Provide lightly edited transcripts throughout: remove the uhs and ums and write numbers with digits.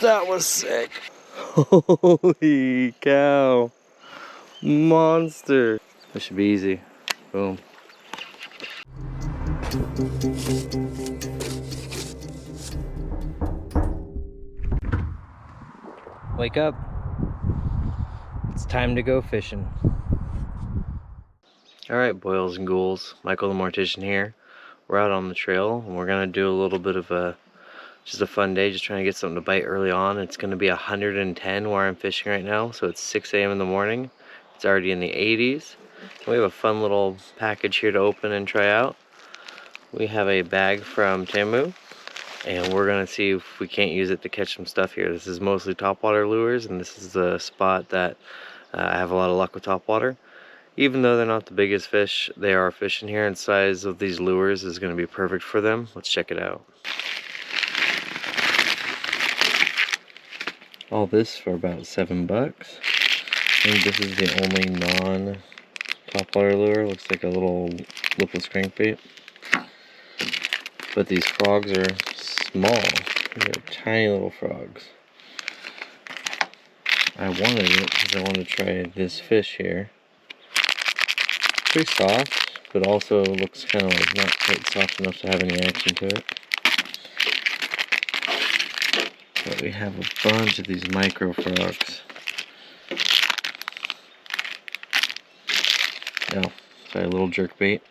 That was sick. Holy cow. Monster. This should be easy. Boom. Wake up. It's time to go fishing. Alright, boils and ghouls. Michael the Mortician here. We're out on the trail and we're gonna do a little bit of just a fun day, just trying to get something to bite early on. It's gonna be 110 where I'm fishing right now, so it's 6 a.m. in the morning. It's already in the 80s. We have a fun little package here to open and try out. We have a bag from TEMU, and we're gonna see if we can't use it to catch some stuff here. This is mostly topwater lures, and this is a spot that I have a lot of luck with topwater. Even though they're not the biggest fish, they are fishing here, and size of these lures is gonna be perfect for them. Let's check it out. All this for about $7. I think this is the only non-topwater lure. Looks like a little lipless crankbait. But these frogs are small. They're tiny little frogs. I wanted it because I wanted to try this fish here. Pretty soft, but also looks kind of like not quite soft enough to have any action to it. But we have a bunch of these micro frogs. Oh, sorry, a little jerk bait.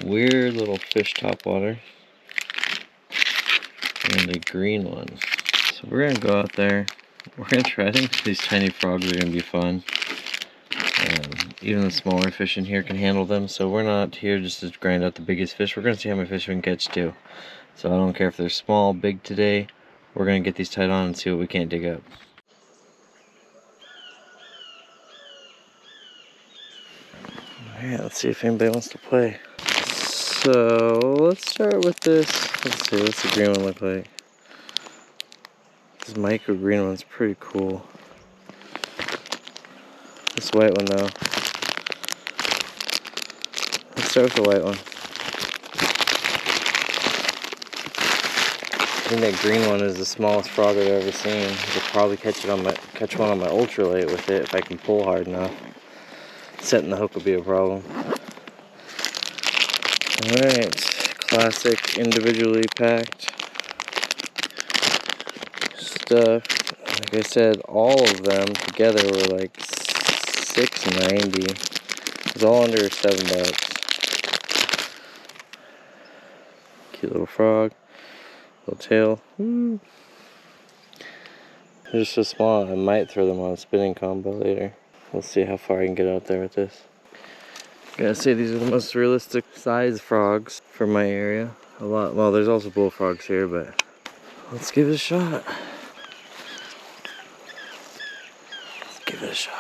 Weird little fish topwater. And a green one. So we're gonna go out there. We're gonna try. I think these tiny frogs are gonna be fun. Even the smaller fish in here can handle them. So we're not here just to grind out the biggest fish. We're gonna see how many fish we can catch too. So I don't care if they're small, big today. We're gonna get these tied on and see what we can't dig up. Alright, let's see if anybody wants to play. So let's start with this. Let's see, what's the green one look like? This micro green one's pretty cool. This white one though. Let's start with the white one. I think that green one is the smallest frog I've ever seen. I could probably catch one on my ultralight with it if I can pull hard enough. Setting the hook would be a problem. Alright, classic individually packed stuff. Like I said, all of them together were like $6.90. It was all under $7. Cute little frog. Little tail. They're just so small, I might throw them on a spinning combo later. We'll see how far I can get out there with this. Gotta say, these are the most realistic size frogs for my area. Well, there's also bullfrogs here, but let's give it a shot. Let's give it a shot.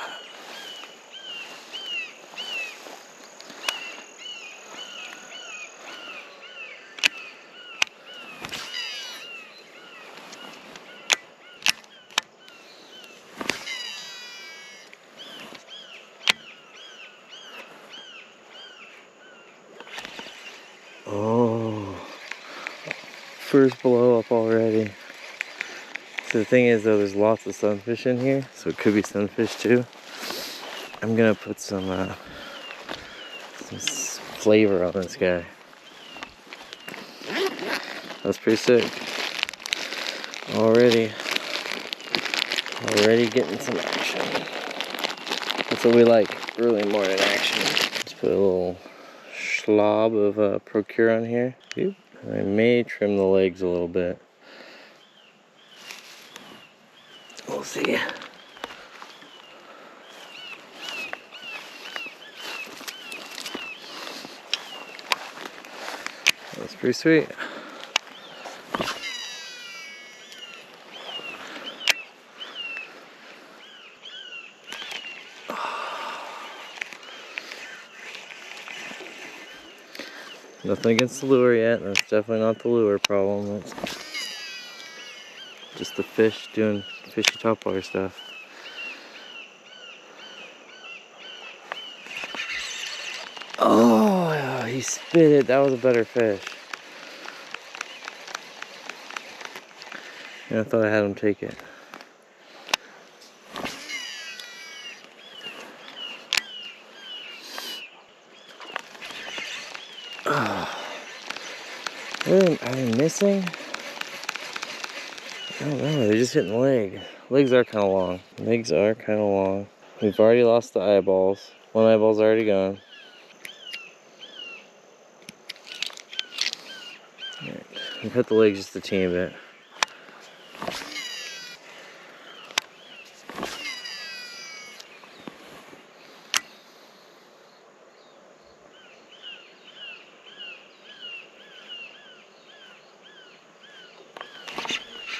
Oh, first blow up already. So the thing is though, there's lots of sunfish in here, so it could be sunfish too. I'm gonna put some flavor on this guy. That's pretty sick. Already getting some action. That's what we like, early morning action. Let's put a little slob of Procure on here. I may trim the legs a little bit. We'll see. That's pretty sweet. Nothing against the lure yet. That's definitely not the lure problem. That's just the fish doing fishy topwater stuff. Oh, he spit it. That was a better fish. Yeah, I thought I had him take it. Oh. Are they missing? I don't know, they're just hitting the leg. Legs are kind of long. Legs are kind of long. We've already lost the eyeballs. One eyeball's already gone. Alright, we've hit the legs just a teeny bit.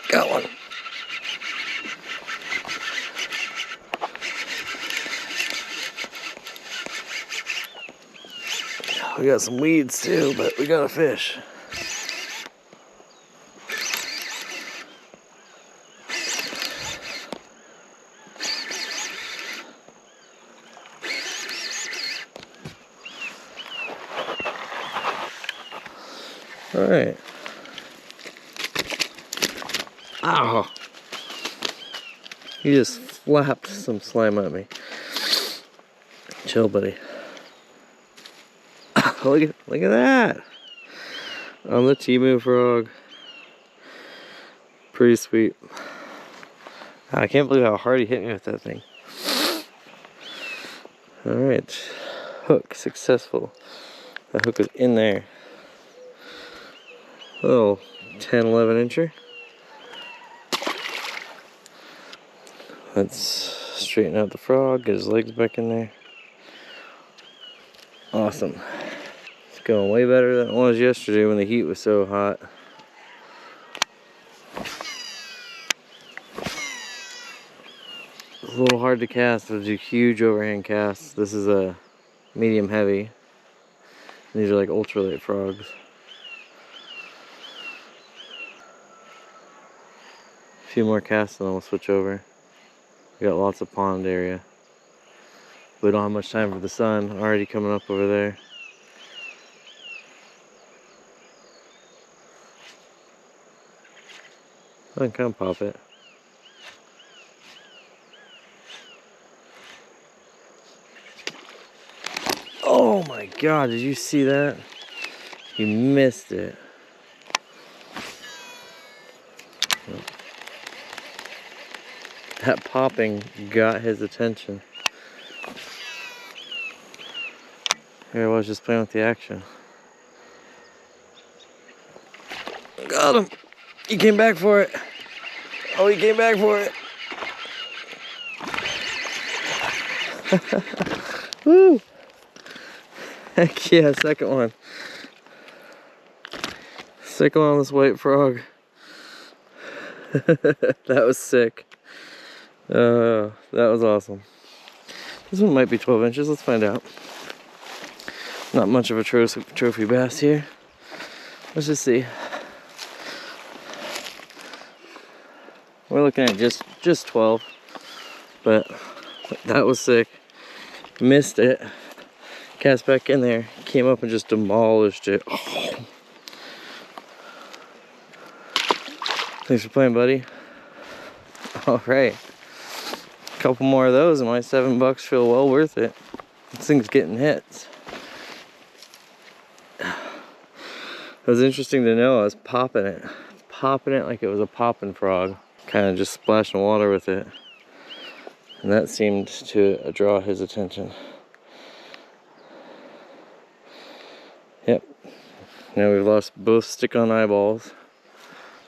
Got one. We got some weeds too, but we got a fish. All right. Ow. He just flapped some slime at me. Chill, buddy. Look at that. On the TEMU frog. Pretty sweet. I can't believe how hard he hit me with that thing. Alright. Hook successful. The hook is in there. Little 10, 11 incher. Let's straighten out the frog, get his legs back in there. Awesome. It's going way better than it was yesterday when the heat was so hot. It's a little hard to cast. I do huge overhand casts. This is a medium heavy. These are like ultralight frogs. A few more casts and then we'll switch over. We got lots of pond area. We don't have much time for the sun. Already coming up over there. I can kind of pop it. Oh my god, did you see that? You missed it. That popping got his attention. Here I was just playing with the action. Got him! He came back for it. Oh, he came back for it. Woo! Heck yeah, second one. Second one on this white frog. That was sick. That was awesome. This one might be 12 inches. Let's find out. Not much of a trophy bass here. Let's just see. We're looking at just 12, but that was sick. Missed it. Cast back in there. Came up and just demolished it. Oh. Thanks for playing, buddy. All right. A couple more of those and my $7 feel well worth it. This thing's getting hits. It was interesting to know I was popping it like it was a popping frog. Kind of just splashing water with it. And that seemed to draw his attention. Yep. Now we've lost both stick-on eyeballs.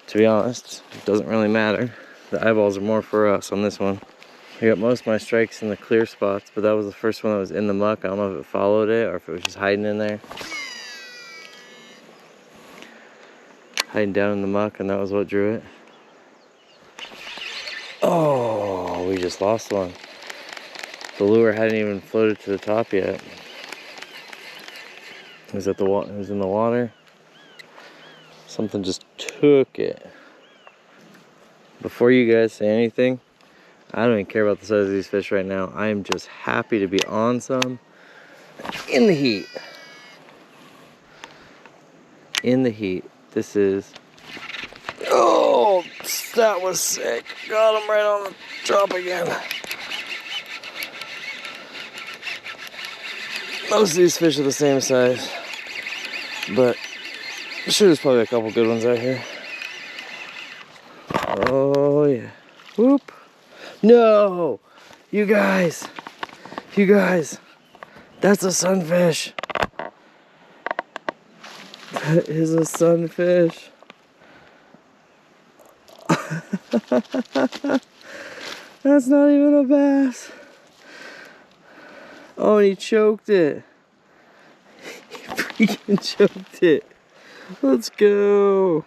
To be honest, it doesn't really matter. The eyeballs are more for us on this one. I got most of my strikes in the clear spots, but that was the first one that was in the muck. I don't know if it followed it or if it was just hiding in there. Hiding down in the muck, and that was what drew it. Oh, we just lost one. The lure hadn't even floated to the top yet. It was in the water. Something just took it. Before you guys say anything, I don't even care about the size of these fish right now. I am just happy to be on some in the heat. In the heat. This is Oh, that was sick. Got him right on the drop again. Most of these fish are the same size, but I'm sure there's probably a couple good ones out here. Oh yeah. Whoop. No! You guys, that's a sunfish. That is a sunfish. That's not even a bass. Oh, and he choked it. He freaking choked it. Let's go.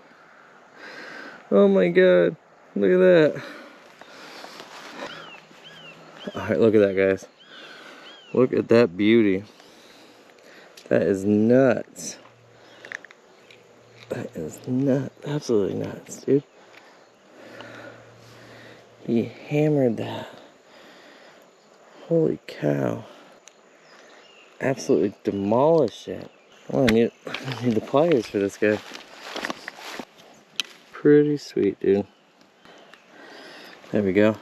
Oh my god. Look at that. Alright, look at that, guys. Look at that beauty. That is nuts. That is nuts. Absolutely nuts, dude. He hammered that. Holy cow. Absolutely demolished it. Oh, I need the pliers for this guy. Pretty sweet, dude. There we go.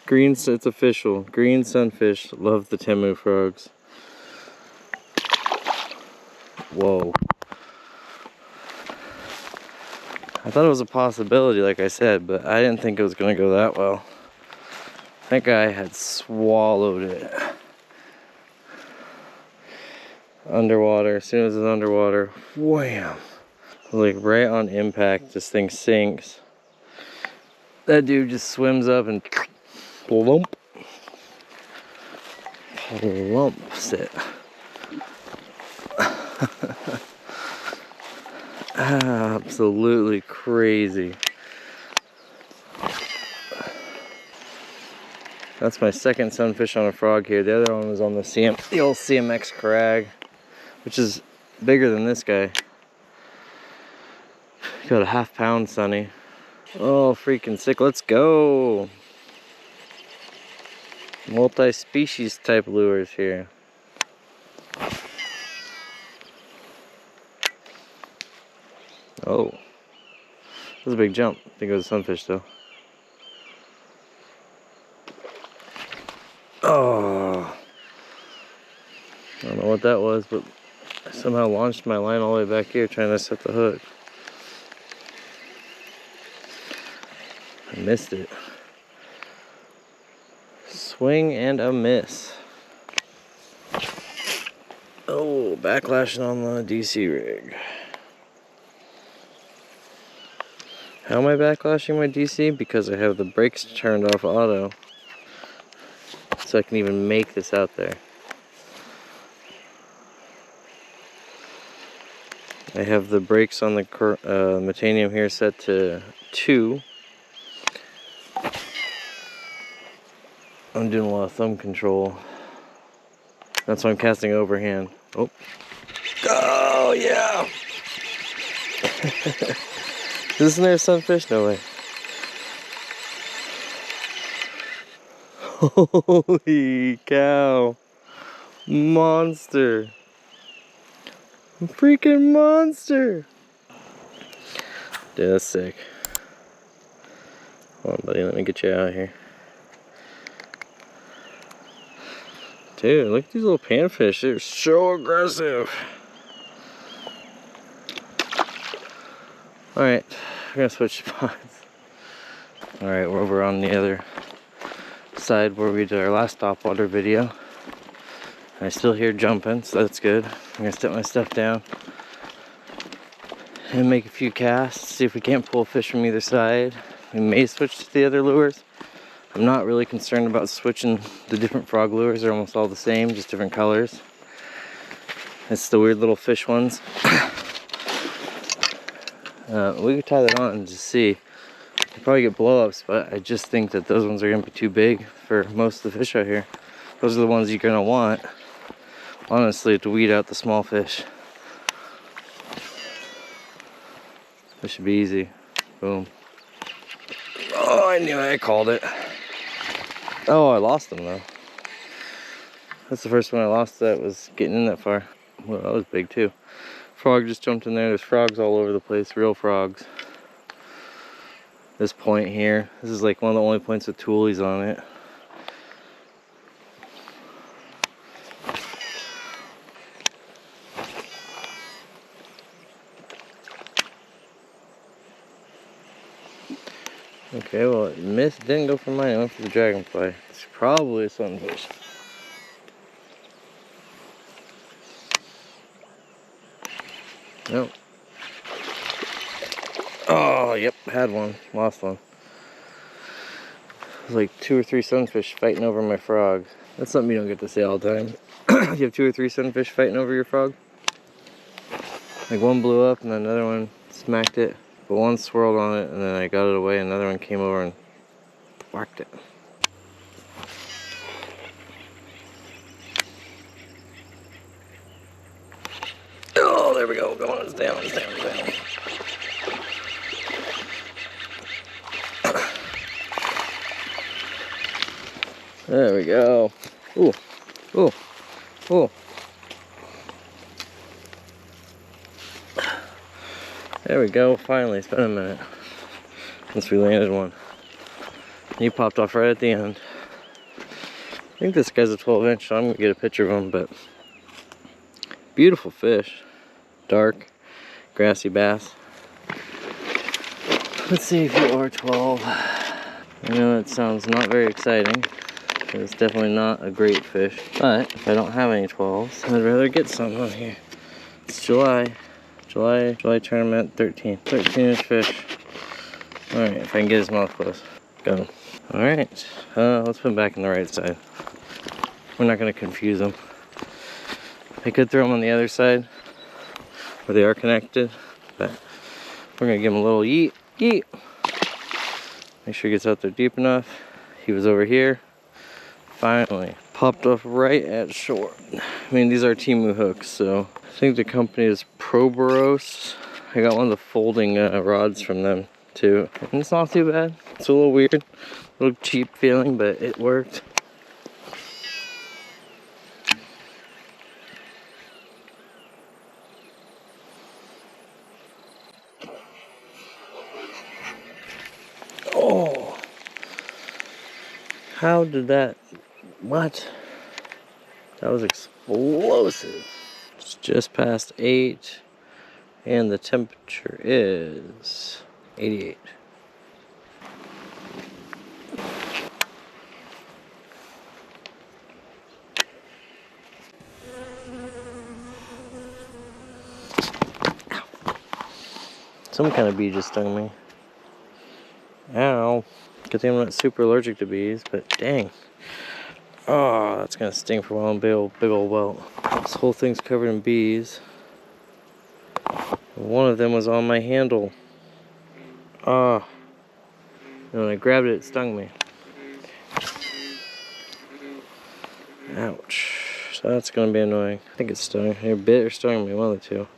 Green, it's official. Green sunfish love the TEMU frogs. Whoa. I thought it was a possibility, like I said, but I didn't think it was going to go that well. That guy had swallowed it. Underwater, as soon as it's underwater, wham! Like right on impact, this thing sinks. That dude just swims up and plump. Plumps it. Absolutely crazy. That's my second sunfish on a frog here. The other one was on the old CMX crag, which is bigger than this guy. Got a ½ pound sunny. Oh, freaking sick. Let's go. Multi-species type lures here. Oh, that was a big jump. I think it was a sunfish though. Oh, I don't know what that was, but I somehow launched my line all the way back here trying to set the hook. I missed it. Swing and a miss. Oh, backlashing on the DC rig. How am I backlashing my DC? Because I have the brakes turned off auto. So I can even make this out there. I have the brakes on the Metanium here set to 2. I'm doing a lot of thumb control. That's why I'm casting overhand. Oh. Oh, yeah! Isn't there a sunfish? No way. Holy cow. Monster. Freaking monster. Dude, that's sick. Hold on, buddy. Let me get you out here. Dude, look at these little panfish. They're so aggressive. Alright, we're gonna switch spots. Alright, we're over on the other side where we did our last topwater video. I still hear jumping, so that's good. I'm gonna set my stuff down and make a few casts, see if we can't pull fish from either side. We may switch to the other lures. I'm not really concerned about switching the different frog lures. They're almost all the same, just different colors. It's the weird little fish ones. We could tie that on and just see. You'll probably get blow-ups, but I just think that those ones are going to be too big for most of the fish out here. Those are the ones you're going to want, honestly, to weed out the small fish. This should be easy. Boom. Oh, I knew it. I called it. Oh, I lost them though. That's the first one I lost that was getting in that far. Well, that was big too. Frog just jumped in there. There's frogs all over the place, real frogs. This point here, this is like one of the only points with toolies on it. Okay, well it missed, didn't go for mine, it went for the dragonfly. It's probably a sunfish. Nope. Oh, yep, had one, lost one. There's like 2 or 3 sunfish fighting over my frog. That's something you don't get to see all the time. You have 2 or 3 sunfish fighting over your frog. Like one blew up and then another one smacked it. But one swirled on it and then I got it away and another one came over and whacked it. Oh, there we go. Go on, it's down, it's down, it's down. There we go. Ooh, ooh, ooh. There we go, finally. It's been a minute since we landed one. He popped off right at the end. I think this guy's a 12-inch, so I'm gonna get a picture of him, but beautiful fish. Dark, grassy bass. Let's see if you are 12. I know that sounds not very exciting. It's definitely not a great fish, but if I don't have any 12s, I'd rather get some on here. It's July tournament, 13-inch fish. All right, if I can get his mouth close, got him. All right, let's put him back in the right side. We're not gonna confuse them. I could throw them on the other side where they are connected, but we're gonna give him a little yeet, yeet. Make sure he gets out there deep enough. He was over here. Finally popped off right at shore. I mean, these are TEMU hooks, so I think the company is Proboros. I got one of the folding rods from them too, and it's not too bad. It's a little weird, a little cheap feeling, but it worked. Oh, how did that? What? That was explosive. It's just past 8 and the temperature is 88. Some kind of bee just stung me. Ow. Good thing I'm not super allergic to bees, but dang. Oh, that's gonna sting for a while. Big old welt. This whole thing's covered in bees. One of them was on my handle. Ah. And when I grabbed it, it stung me. Ouch. So that's gonna be annoying. I think it stung. Either bit or stung me, one of the two.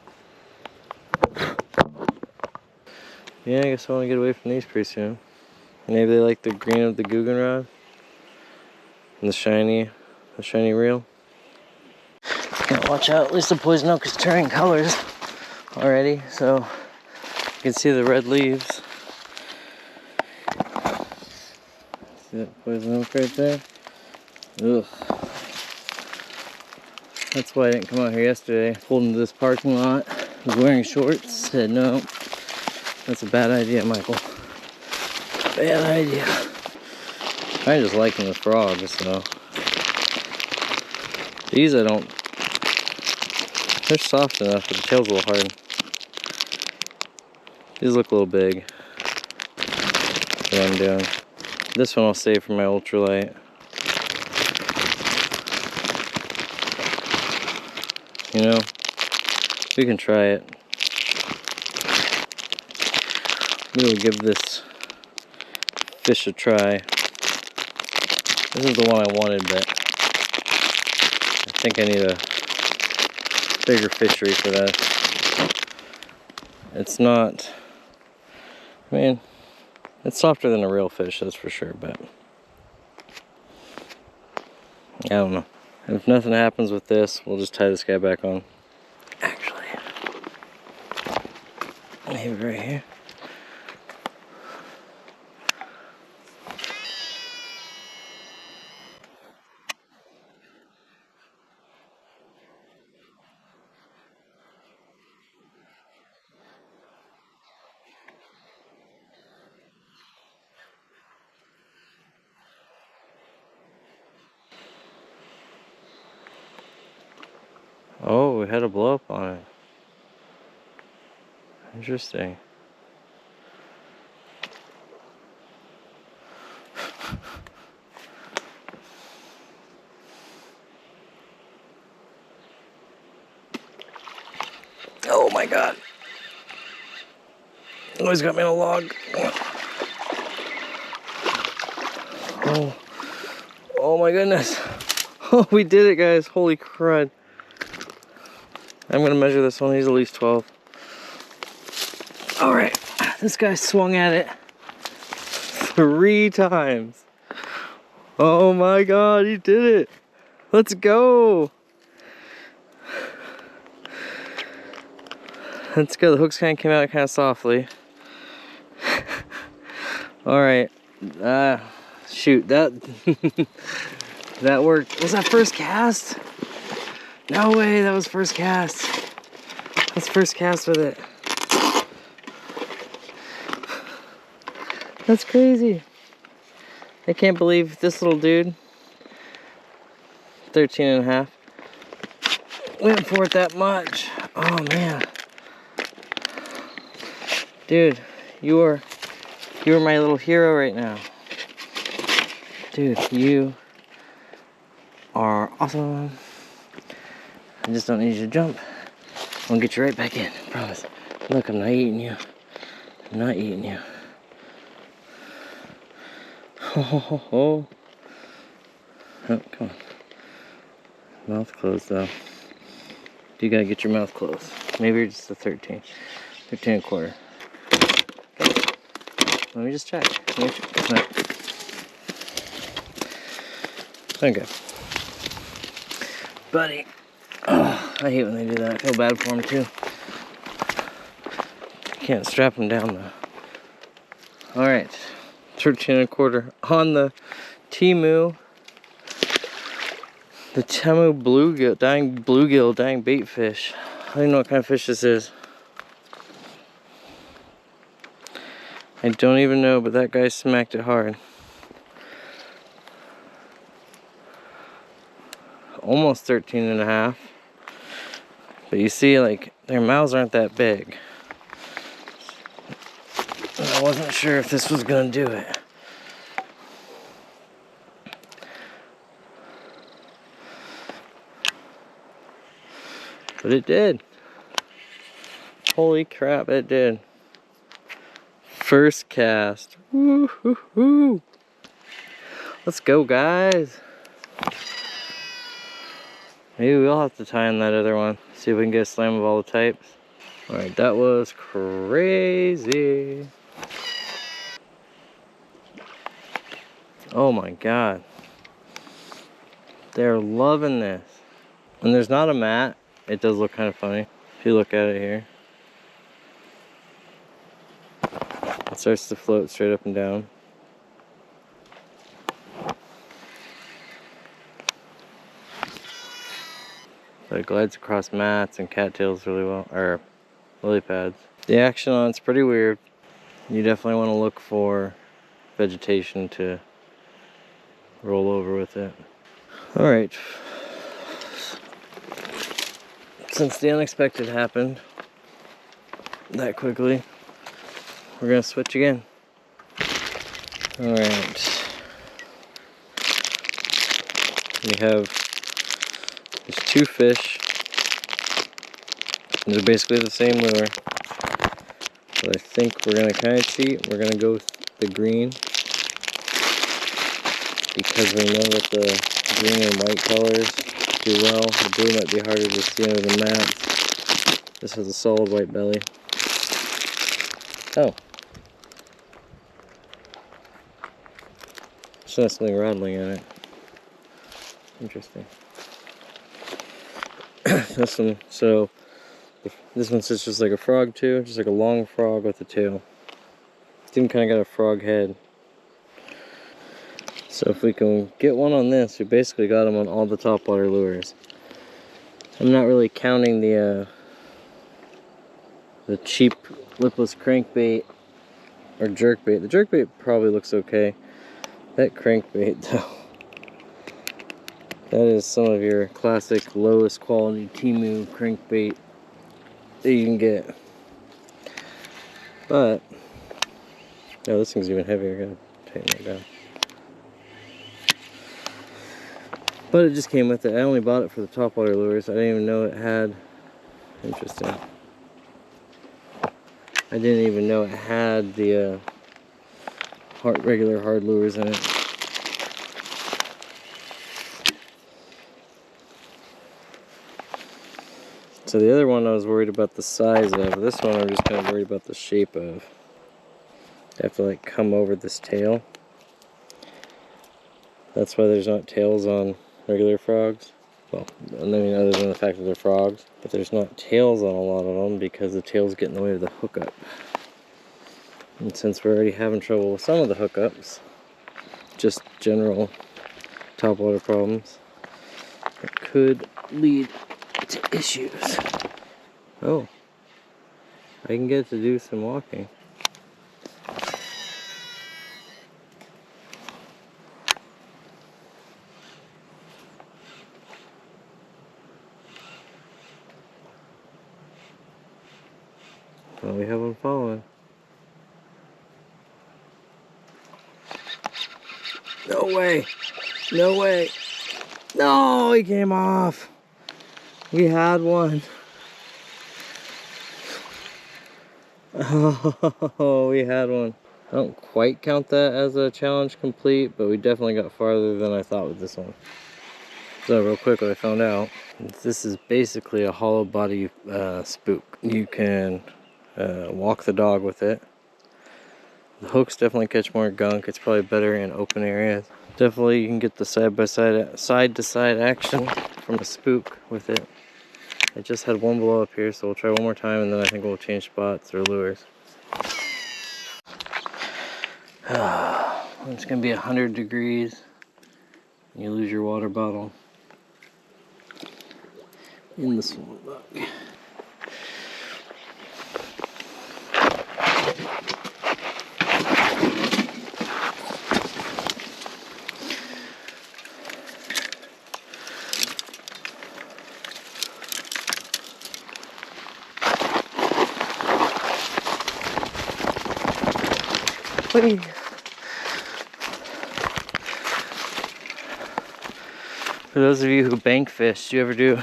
Yeah, I guess I want to get away from these pretty soon. Maybe they like the green of the Guggenrod and the shiny reel. Gotta watch out. At least the poison oak is turning colors already, so you can see the red leaves. See that poison oak right there? Ugh. That's why I didn't come out here yesterday. Pulled into this parking lot. I was wearing shorts. Said no. That's a bad idea, Michael. Bad idea. I'm just liking the frogs, so. These I don't. They're soft enough, but the tail's a little hard. These look a little big. That's what I'm doing. This one I'll save for my ultralight. You know, we can try it. Maybe we'll give this fish a try. This is the one I wanted, but I think I need a bigger fishery for that. It's not, I mean, It's softer than a real fish, that's for sure, but I don't know. If nothing happens with this, we'll just tie this guy back on. Actually, maybe right here. Oh, we had a blow up on it. Interesting. Oh my god. Oh, he's got me on a log. Oh. Oh my goodness. Oh, we did it, guys. Holy crud. I'm gonna measure this one. He's at least 12. Alright. This guy swung at it 3 times. Oh my god, he did it. Let's go. Let's go. The hooks kind of came out kind of softly. Alright. Shoot, that that worked. Was that first cast? No way, that was first cast. That's first cast with it. That's crazy. I can't believe this little dude, 13 and a half, went for it that much. Oh man. Dude, you are my little hero right now. Dude, you are awesome. I just don't need you to jump. I'm gonna get you right back in, I promise. Look, I'm not eating you. I'm not eating you. Ho ho ho ho. Oh, come on. Mouth closed though. You gotta get your mouth closed. Maybe you're just a 13. 13 and a quarter. Let me just check. No. Okay. Buddy. Oh, I hate when they do that. I feel bad for him too. Can't strap him down though. Alright. 13 and a quarter on the TEMU. The TEMU bluegill dying bait fish. I don't even know what kind of fish this is. I don't even know, but that guy smacked it hard. Almost 13 and a half. But you see, like, their mouths aren't that big. And I wasn't sure if this was gonna do it. But it did. Holy crap, it did. First cast. Woo-hoo-hoo. Let's go, guys. Maybe we'll have to tie in that other one. See if we can get a slam of all the types. Alright, that was crazy. Oh my god. They're loving this. When there's not a mat, it does look kind of funny. If you look at it here. It starts to float straight up and down. But it glides across mats and cattails really well, or lily pads. The action on it's pretty weird. You definitely want to look for vegetation to roll over with it. Alright. Since the unexpected happened that quickly, we're gonna switch again. Alright. We have these 2 fish. They're basically the same lure. But I think we're gonna kind of cheat. We're gonna go with the green. Because we know that the green and white colors do well. The blue might be harder to see under the mats. This has a solid white belly. Oh. There's not something rattling in it. Interesting. This one, so this one sits just like a frog too, just like a long frog with a tail. This one kind of got a frog head. So if we can get one on this, we basically got them on all the topwater lures. I'm not really counting the cheap lipless crankbait or jerkbait. The jerkbait probably looks okay. That crankbait though, that is some of your classic lowest quality TEMU crankbait that you can get. But, oh, this thing's even heavier. I gotta tighten that down. But it just came with it. I only bought it for the topwater lures. I didn't even know it had, interesting. I didn't even know it had the regular hard lures in it. So the other one I was worried about the size of. This one I'm just kind of worried about the shape of. I have to like come over this tail. That's why there's not tails on regular frogs. Well, I mean other than the fact that they're frogs. But there's not tails on a lot of them because the tails get in the way of the hookup. And since we're already having trouble with some of the hookups, just general topwater problems, it could lead to issues. Oh, I can get it to do some walking. Well, we have one following. No way! No way! No, he came off! We had one. Oh, we had one. I don't quite count that as a challenge complete, but we definitely got farther than I thought with this one. So real quick, what I found out, this is basically a Hollowbody spook. You can walk the dog with it. The hooks definitely catch more gunk. It's probably better in open areas. Definitely you can get the side-to-side action from a spook with it. I just had one blow up here, so we'll try one more time and then I think we'll change spots or lures. It's gonna be 100 degrees. You lose your water bottle in the swamp bug. For those of you who bank fish, do you ever do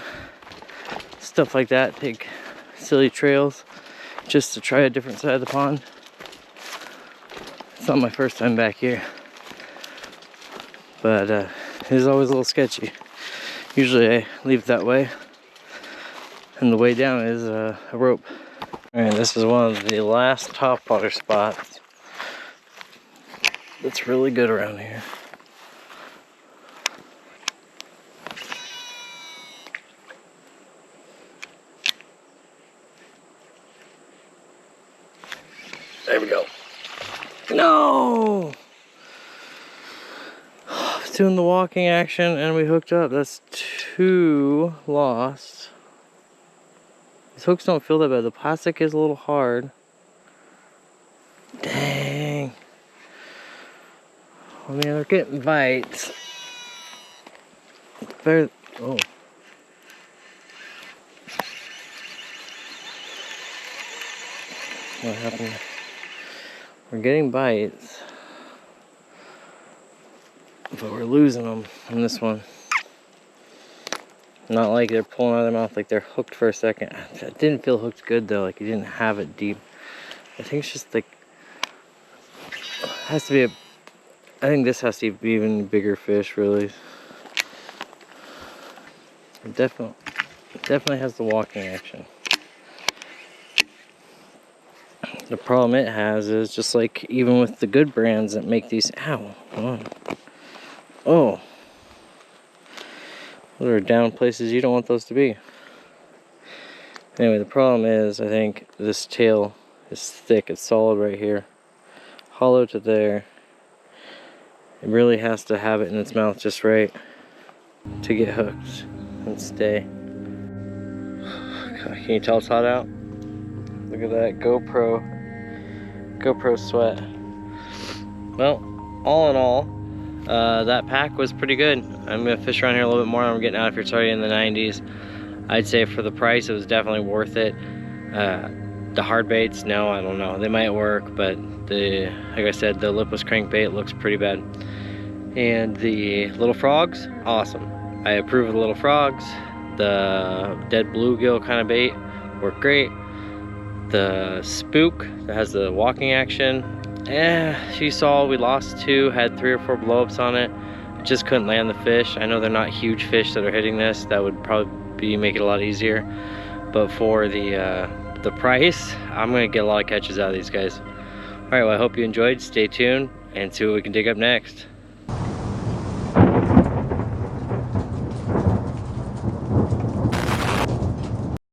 stuff like that? Take silly trails just to try a different side of the pond? It's not my first time back here, but it is always a little sketchy. Usually I leave it that way, and the way down is a rope. Alright, this is one of the last topwater spots that's really good around here. There we go. No! I was doing the walking action and we hooked up. That's 2 lost. These hooks don't feel that bad. The plastic is a little hard. Dang. I mean, they're getting bites. Better. Oh. What happened? We're getting bites, but we're losing them on this one. Not like they're pulling out of their mouth, like they're hooked for a second. It didn't feel hooked good though, like you didn't have it deep. I think it's just like, it has to be I think this has to be even bigger fish, really. It definitely has the walking action. The problem it has is just like even with the good brands that make these, ow, Oh, those are down places you don't want those to be. Anyway, the problem is, I think this tail is thick. It's solid right here, hollow to there. It really has to have it in its mouth just right to get hooked and stay. Can you tell it's hot out? Look at that GoPro sweat. Well, all in all, that pack was pretty good. I'm gonna fish around here a little bit more. I'm getting out if it's already in the 90s. I'd say for the price, it was definitely worth it. The hard baits, no, I don't know. They might work, but like I said, the lipless crankbait looks pretty bad. And the little frogs, awesome. I approve of the little frogs. The dead bluegill kind of bait worked great. The spook that has the walking action, you saw we lost 2, had 3 or 4 blowups on it. Just couldn't land the fish. I know they're not huge fish that are hitting this. That would probably make it a lot easier. But for the price, I'm gonna get a lot of catches out of these guys. All right, well, I hope you enjoyed. Stay tuned and see what we can dig up next.